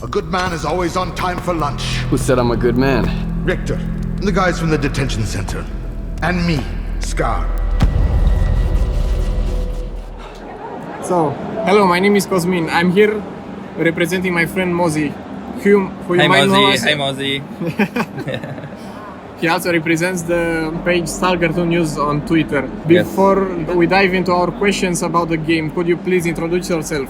A good man is always on time for lunch. Who said I'm a good man? Richter, and the guys from the detention center. And me, Scar. So, hello, my name is Cosmin. I'm here representing my friend Mozzie, who you might know as... Hi Mozzie. He also represents the page Stalkers News on Twitter. Before we dive into our questions about the game, could you please introduce yourself?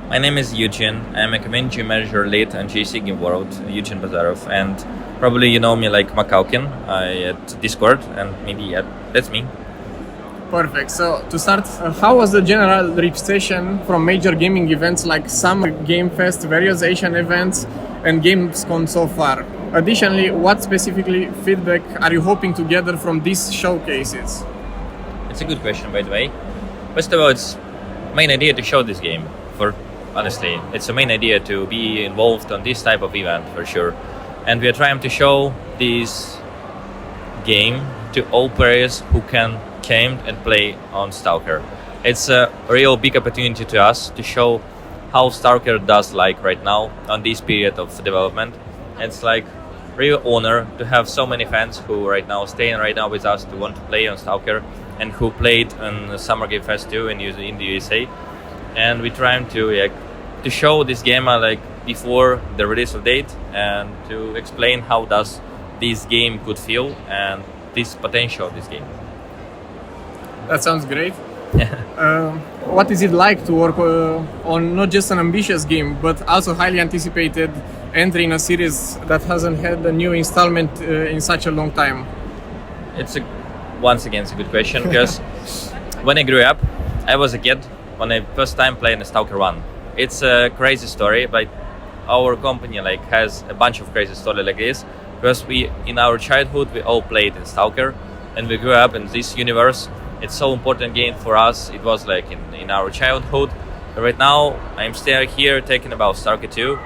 My name is Eugene. I'm a community manager lead on GSC Game World, Eugene Bazarov, and probably you know me like Makaukin at Discord, and maybe that's me. Perfect. So to start, how was the general reception from major gaming events like Summer Game Fest, various Asian events, and Gamescom so far? Additionally, what specifically feedback are you hoping to gather from these showcases? It's a good question, by the way. First of all, it's main idea to show this game. Honestly, it's a main idea to be involved on this type of event for sure. And we are trying to show this game to all players who can come and play on S.T.A.L.K.E.R. It's a real big opportunity to us to show how S.T.A.L.K.E.R does like right now on this period of development. It's like real honor to have so many fans who right now staying right now with us to want to play on S.T.A.L.K.E.R and who played on Summer Game Fest 2 in the USA. And we're trying to show this game like before the release of date and to explain how does this game could feel and this potential of this game. That sounds great. What is it like to work on not just an ambitious game but also highly anticipated entry in a series that hasn't had a new installment in such a long time? Once again, it's a good question because when I grew up, I was a kid when I first time playing S.T.A.L.K.E.R 1. It's a crazy story, but our company has a bunch of crazy story like this because we in our childhood we all played in S.T.A.L.K.E.R and we grew up in this universe. It's so important game for us. It was like in our childhood. Right now I'm still here talking about S.T.A.L.K.E.R 2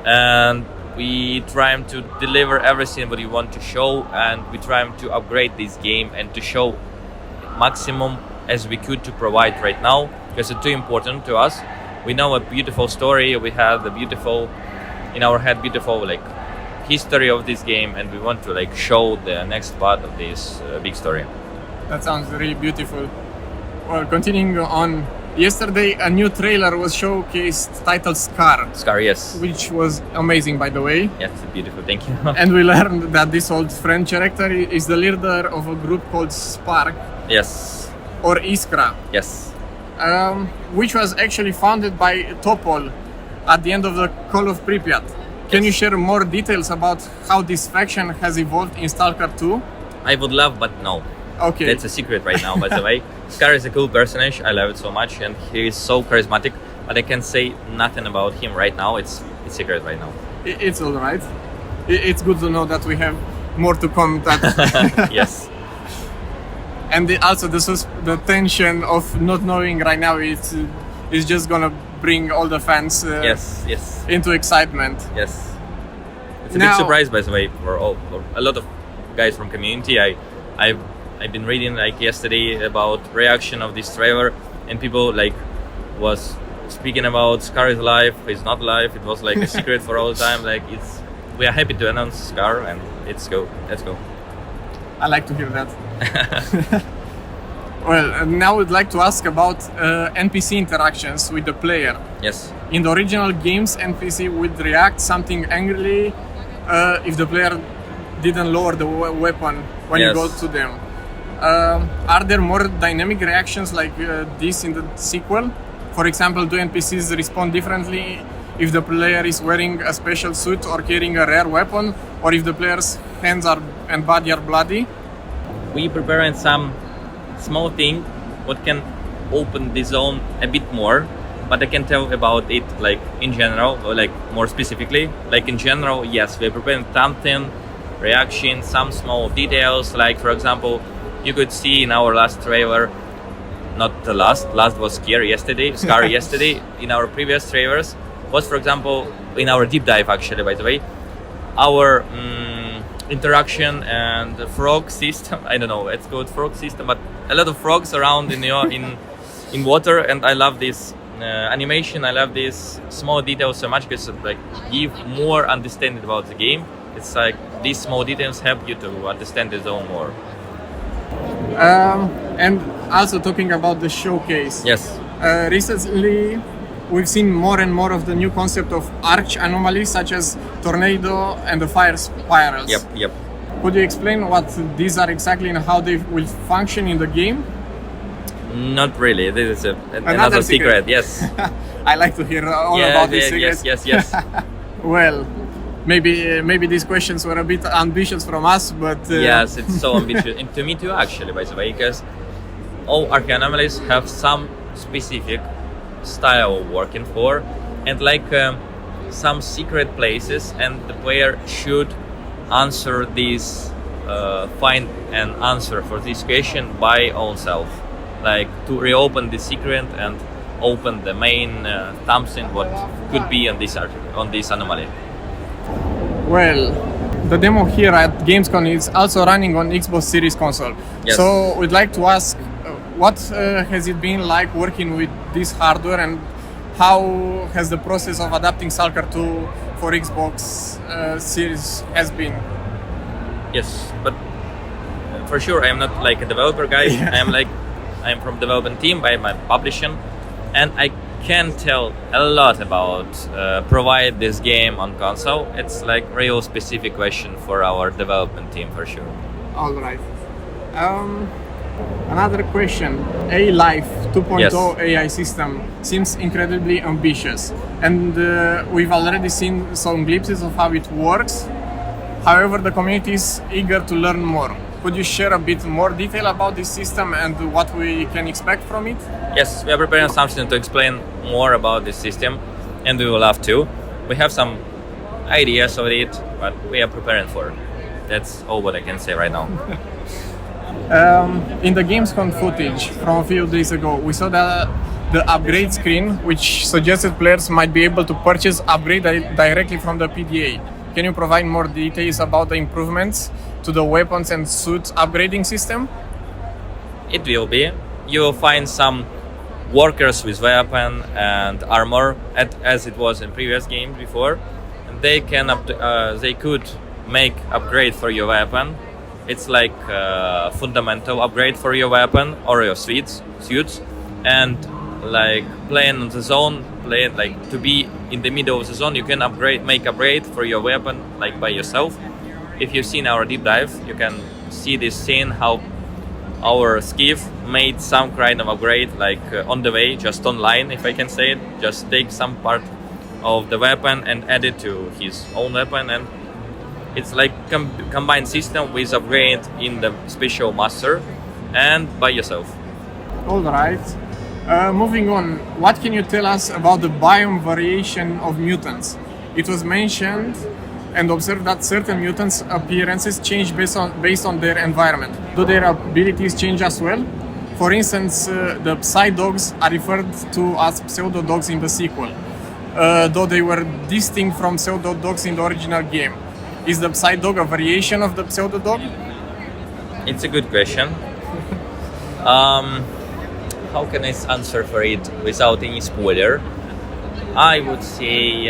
and we trying to deliver everything what you want to show, and we trying to upgrade this game and to show maximum as we could to provide right now because it's too important to us. We know a beautiful story, we have the beautiful in our head beautiful history of this game, and we want to show the next part of this big story. That sounds really beautiful. Well, continuing on, yesterday a new trailer was showcased titled S.T.A.L.K.E.R. S.T.A.L.K.E.R, yes. Which was amazing, by the way. Yes, beautiful, thank you. And we learned that this old French character is the leader of a group called S.P.A.R.K. Yes. Or Iskra. Yes. Which was actually founded by Topol at the end of the Call of Pripyat. Can you share more details about how this faction has evolved in S.T.A.L.K.E.R 2? I would love, but no. Okay. That's a secret right now, by the way. S.T.A.L.K.E.R is a cool personage, I love it so much, and he is so charismatic, but I can say nothing about him right now, it's secret right now. It's alright. It's good to know that we have more to come. That Yes. And also the tension of not knowing right now is just gonna bring all the fans yes. into excitement. Yes. It's a big surprise, by the way, for a lot of guys from community. I've been reading yesterday about reaction of this trailer, and people was speaking about S.T.A.L.K.E.R is alive, he's not alive. It was a secret for all the time. We are happy to announce S.T.A.L.K.E.R and let's go. I like to hear that. Well, now I'd like to ask about NPC interactions with the player. Yes. In the original games, NPC would react something angrily if the player didn't lower the weapon when you go to them. Are there more dynamic reactions like this in the sequel? For example, do NPCs respond differently if the player is wearing a special suit or carrying a rare weapon, or if the player's hands and body are bloody? We preparing some small thing what can open the zone a bit more, but I can tell about it in general or more specifically. In general, yes, we're preparing something, reaction, some small details. For example, you could see in our last trailer, not the last was S.T.A.L.K.E.R yesterday. In our previous trailers was, for example, in our deep dive actually, by the way, our interaction and the frog system. I don't know, it's called frog system, but a lot of frogs around in water, and I love this animation. I love these small details so much because like give more understanding about the game. It's like these small details help you to understand the zone more. And also talking about the showcase. Yes. Recently, we've seen more and more of the new concept of Arch-Anomalies, such as tornado and the fire spirals. Yep. Could you explain what these are exactly and how they will function in the game? Not really. This is another secret. Yes. I like to hear all about these secrets. Yes. Well, maybe these questions were a bit ambitious from us, but yes, it's so ambitious, and to me too, actually, by the way, because all Arch-Anomalies have some specific style of working for, and like some secret places, and the player should answer these, find an answer for this question by own self, like to reopen the secret and open the main something what could be on this anomaly. Well, the demo here at Gamescom is also running on Xbox Series console. Yes. So we'd like to ask, what has it been like working with this hardware, and how has the process of adapting S.T.A.L.K.E.R 2 for Xbox Series has been? Yes, but for sure I am not like a developer guy. I'm from development team by my publishing, and I can tell a lot about provide this game on console. It's like real specific question for our development team for sure. All right. Another question. A-Life 2.0 Yes. AI system seems incredibly ambitious, and we've already seen some glimpses of how it works. However, the community is eager to learn more. Could you share a bit more detail about this system and what we can expect from it? Yes, we are preparing something to explain more about this system, and we will love to. We have some ideas of it, but we are preparing for it. That's all what I can say right now. In the Gamescom footage from a few days ago, we saw the upgrade screen, which suggested players might be able to purchase upgrade directly from the PDA. Can you provide more details about the improvements to the weapons and suits upgrading system? It will be. You will find some workers with weapon and armor, as it was in previous games before. And they could make upgrade for your weapon. It's like a fundamental upgrade for your weapon or your suits, and like playing on the zone, to be in the middle of the zone, you can make upgrade for your weapon like by yourself. If you've seen our deep dive, you can see this scene how our skiff made some kind of upgrade on the way, just online, if I can say it. Just take some part of the weapon and add it to his own weapon, and it's like combined system with upgrade in the special master and by yourself. All right. Moving on, what can you tell us about the biome variation of mutants? It was mentioned and observed that certain mutants' appearances change based on their environment. Do their abilities change as well? For instance, the Psy dogs are referred to as pseudo dogs in the sequel, though they were distinct from pseudo dogs in the original game. Is the Psy dog a variation of the pseudo dog? It's a good question. How can I answer for it without any spoiler? I would say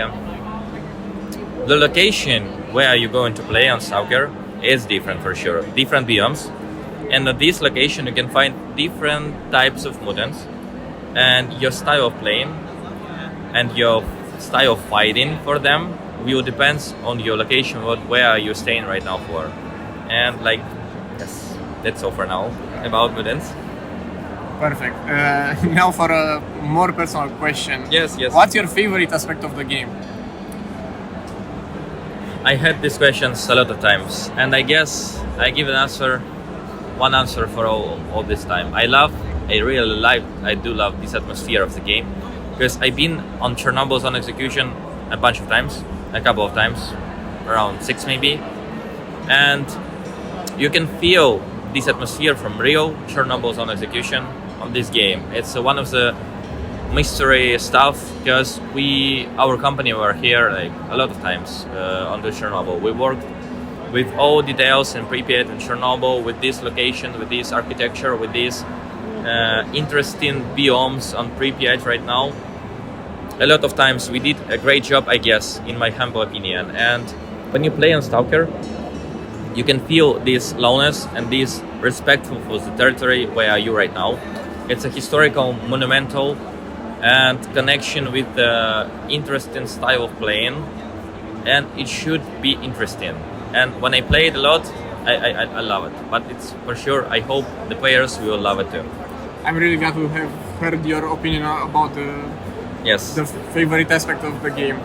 the location where you're going to play on S.T.A.L.K.E.R is different for sure. Different biomes, and at this location you can find different types of mutants, and your style of playing and your style of fighting for them will depends on your location, where you're staying right now for. And yes, that's all for now about mutants. Perfect. Now for a more personal question. Yes. What's your favorite aspect of the game? I had these questions a lot of times, and I guess I give one answer for all this time. I do love this atmosphere of the game, because I've been on Chernobyl Zone Execution a couple of times, around 6 maybe, and you can feel this atmosphere from real Chernobyl Zone Execution on this game. It's one of the mystery stuff, because our company were here a lot of times on the Chernobyl. We worked with all details in Pripyat and Chernobyl, with this location, with this architecture, with these interesting biomes on Pripyat right now. a lot of times we did a great job, I guess, in my humble opinion. And when you play on Stalker, you can feel this lowness and this respectful for the territory where are you right now. It's a historical, monumental, and connection with the interesting style of playing, and it should be interesting. And when I play it a lot, I love it. But it's for sure, I hope the players will love it too. I'm really glad to have heard your opinion about the favorite aspect of the game.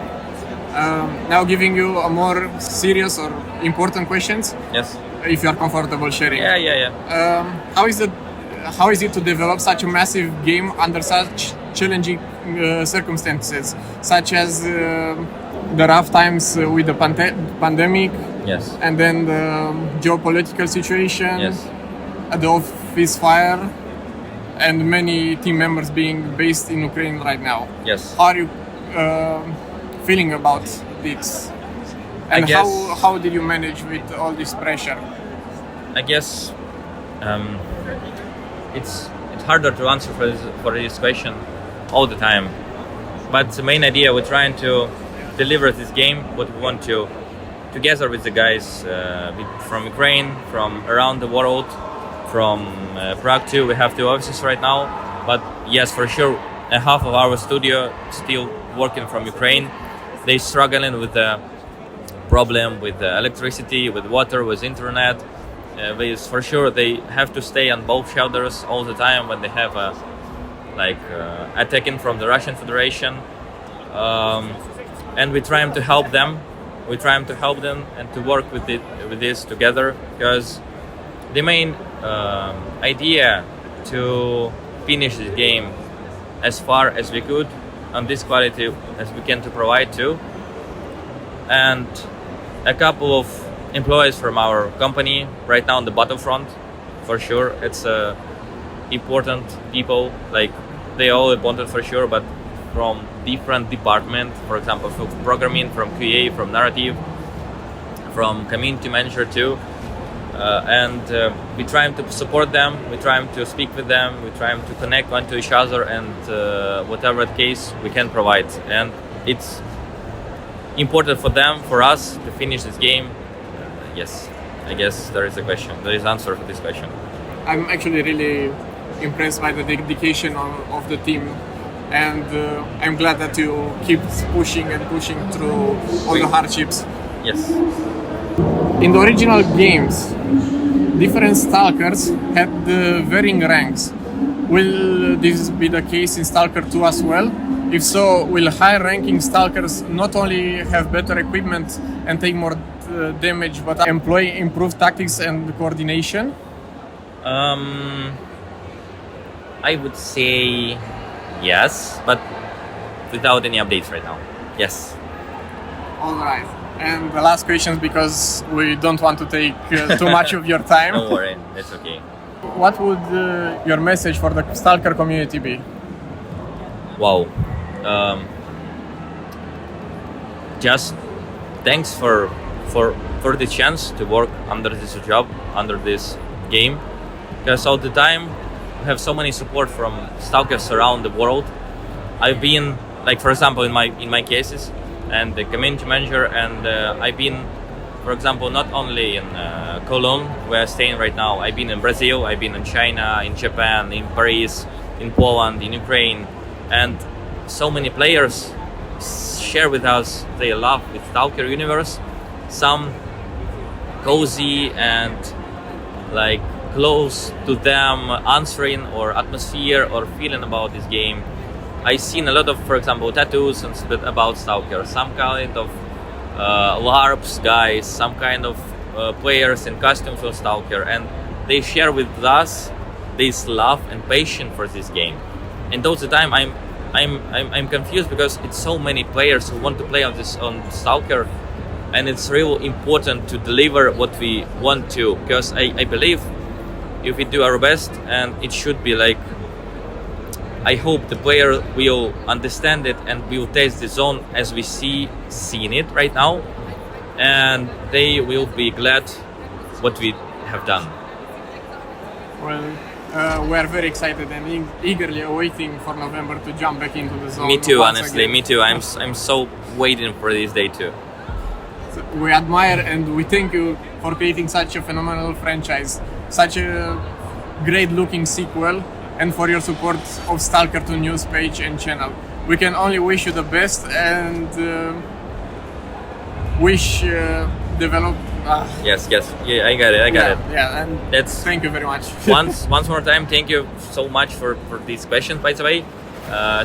Now giving you a more serious or important questions. Yes. If you are comfortable sharing. Yeah. How is it to develop such a massive game under such challenging circumstances, such as the rough times with the pandemic, Yes. and then the geopolitical situation, Yes. the office fire, and many team members being based in Ukraine right now? Yes. How are you feeling about this? And how did you manage with all this pressure? I guess it's harder to answer for this question all the time. But the main idea, we're trying to deliver this game, what we want to, together with the guys from Ukraine, from around the world, from Prague too. We have 2 offices right now. But yes, for sure, half of our studio still working from Ukraine. They struggling with the problem with the electricity, with water, with internet. For sure, they have to stay on both shoulders all the time when they have attacking from the Russian Federation. And we're trying to help them. We're trying to help them and to work with this together, because the main idea to finish the game as far as we could on this quality as we can to provide to. And a couple of employees from our company right now on the battlefront, for sure. It's important people, like they all important for sure, but from different departments, for example, from programming, from QA, from narrative, from community manager too. And we're trying to support them, we're trying to speak with them, we're trying to connect one to each other, and whatever the case we can provide. And it's important for them, for us to finish this game. Yes, I guess there is a question. There is answer for this question. I'm actually really impressed by the dedication of the team, and I'm glad that you keep pushing through all the hardships. Yes. In the original games, different Stalkers had varying ranks. Will this be the case in Stalker 2 as well? If so, will high-ranking Stalkers not only have better equipment and take more damage, but employ improved tactics and coordination? I would say yes, but without any updates right now. Yes. All right. And the last question, because we don't want to take too much of your time. Don't worry, it's okay. What would your message for the Stalker community be? Wow. Just thanks for the chance to work under this job, under this game, because all the time we have so many support from Stalkers around the world. I've been, like for example, in my cases, and the community manager, and I've been, for example, not only in Cologne, where I'm staying right now. I've been in Brazil, I've been in China, in Japan, in Paris, in Poland, in Ukraine, and so many players share with us their love with S.T.A.L.K.E.R universe. Some cozy and like close to them answering or atmosphere or feeling about this game. I've seen a lot of, for example, tattoos and about S.T.A.L.K.E.R, some kind of LARPs guys, some kind of players in costumes for S.T.A.L.K.E.R, and they share with us this love and passion for this game. And all the time I'm confused, because it's so many players who want to play on S.T.A.L.K.E.R, and it's really important to deliver what we want to, because I believe if we do our best, and it should be like, I hope the player will understand it and will taste the zone as we seeing it right now, and they will be glad what we have done. Well, We are very excited and eagerly awaiting for November to jump back into the zone. Me too, once honestly. again. Me too. I'm so waiting for this day too. We admire and we thank you for creating such a phenomenal franchise, such a great looking sequel, and for your support of Stalker 2 news page and channel. We can only wish you the best and wish develop. Yes. Yeah, I got it. Yeah, and thank you very much. once more time, thank you so much for these questions, by the way.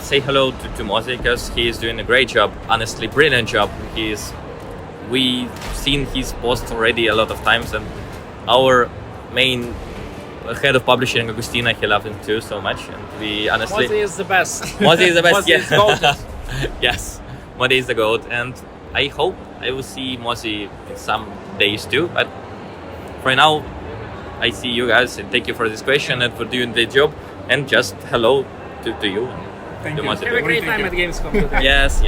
Say hello to Mozzie, because he is doing a great job, honestly, brilliant job. We've seen his posts already a lot of times, and our main head of publishing, Agustina, he loved him too so much, and we honestly... Mozzie is the best. Mozzie is the best, Mozzie is gold. Yes, Mozzie is the GOAT, and I hope I will see Mozzie in some days too, but for now, I see you guys, and thank you for this question and for doing the job, and just hello to you. Thank to you. Mozzie. Have a great Thank time you. at Gamescom today. Yes.